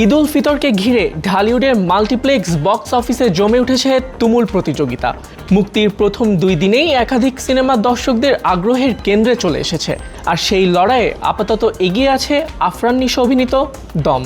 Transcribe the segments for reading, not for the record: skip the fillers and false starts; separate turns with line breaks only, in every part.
ঈদ উল ফিতরকে ঘিরে ঢালিউডের multiplex box অফিসে জমে উঠেছে তুমুল প্রতিযোগিতা। মুক্তির প্রথম 2 দিনেই একাধিক সিনেমা দর্শকদের আগ্রহের কেন্দ্রে চলে এসেছে, আর সেই লড়াইয়ে আপাতত এগিয়ে আছে আফরান নিশো অভিনীত দম।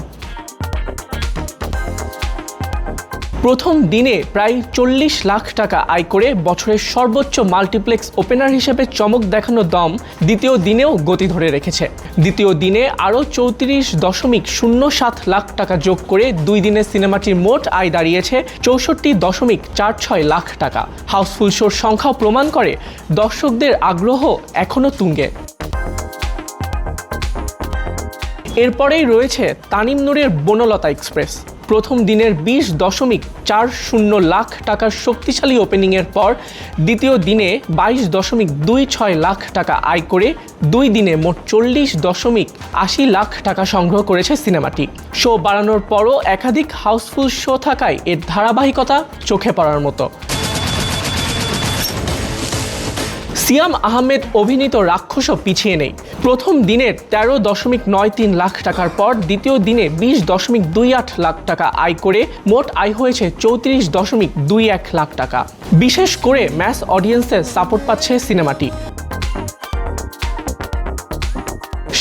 প্রথম দিনে প্রায় 40 লাখ টাকা আয় করে বছরের সর্বোচ্চ মাল্টিপ্লেক্স ওপেনার হিসেবে চমক দেখানো দম দ্বিতীয় দিনেও গতি ধরে রেখেছে। দ্বিতীয় দিনে আরও 34.07 লাখ টাকা যোগ করে 2 দিনে সিনেমাটির মোট আয় দাঁড়িয়েছে 64.46 লাখ টাকা। হাউসফুল শোর সংখ্যাও প্রমাণ করে দর্শকদের আগ্রহ এখনও তুঙ্গে। এরপরেই রয়েছে তানিম নূরের বনলতা এক্সপ্রেস। প্রথম দিনের 20.40 লাখ টাকার শক্তিশালী ওপেনিংয়ের পর দ্বিতীয় দিনে 22.26 লাখ টাকা আয় করে 2 দিনে মোট 40.80 লাখ টাকা সংগ্রহ করেছে সিনেমাটি। শো বাড়ানোর পরও একাধিক হাউসফুল শো থাকায় এর ধারাবাহিকতা চোখে পড়ার মতো। সিয়াম আহমেদ অভিনীত রাক্ষসও পিছিয়ে নেই। প্রথম দিনের 13.93 লাখ টাকার পর দ্বিতীয় দিনে 20.28 লাখ টাকা আয় করে মোট আয় হয়েছে 34.21 লাখ টাকা। বিশেষ করে ম্যাস অডিয়েন্সের সাপোর্ট পাচ্ছে সিনেমাটি।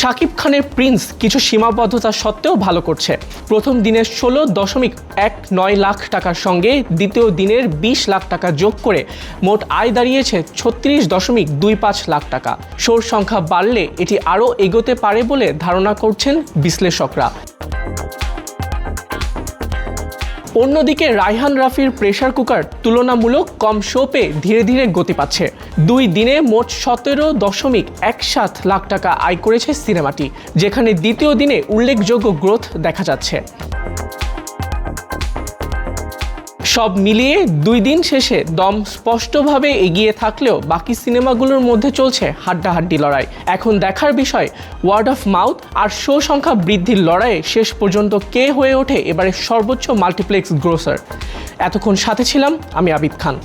শাকিব খানের প্রিন্স কিছু সীমাবদ্ধতা সত্ত্বেও ভালো করছে। প্রথম দিনের 16.19 লাখ টাকার সঙ্গে দ্বিতীয় দিনের 20 লাখ টাকা যোগ করে মোট আয় দাঁড়িয়েছে 36.25 লাখ টাকা। শোর সংখ্যা বাড়লে এটি আরও এগোতে পারে বলে ধারণা করছেন বিশ্লেষকরা। অন্যদিকে রায়হান রাফির প্রেসার কুকার তুলনামূলক কম শো পেয়ে ধীরে ধীরে গতি পাচ্ছে। 2 দিনে মোট 17.17 লাখ টাকা আয় করেছে সিনেমাটি, যেখানে দ্বিতীয় দিনে উল্লেখযোগ্য গ্রোথ দেখা যাচ্ছে। সব মিলিয়ে 2 দিন শেষে দম স্পষ্টভাবে এগিয়ে থাকলেও বাকি সিনেমাগুলোর মধ্যে চলছে হাড্ডাহাড্ডি লড়াই। এখন দেখার বিষয় ওয়ার্ড অফ মাউথ আর শো সংখ্যা বৃদ্ধির লড়াইয়ে শেষ পর্যন্ত কে হয়ে ওঠে এবারে সর্বোচ্চ মাল্টিপ্লেক্স গ্রোসার। এতক্ষণ সাথে ছিলাম আমি আবিদ খান।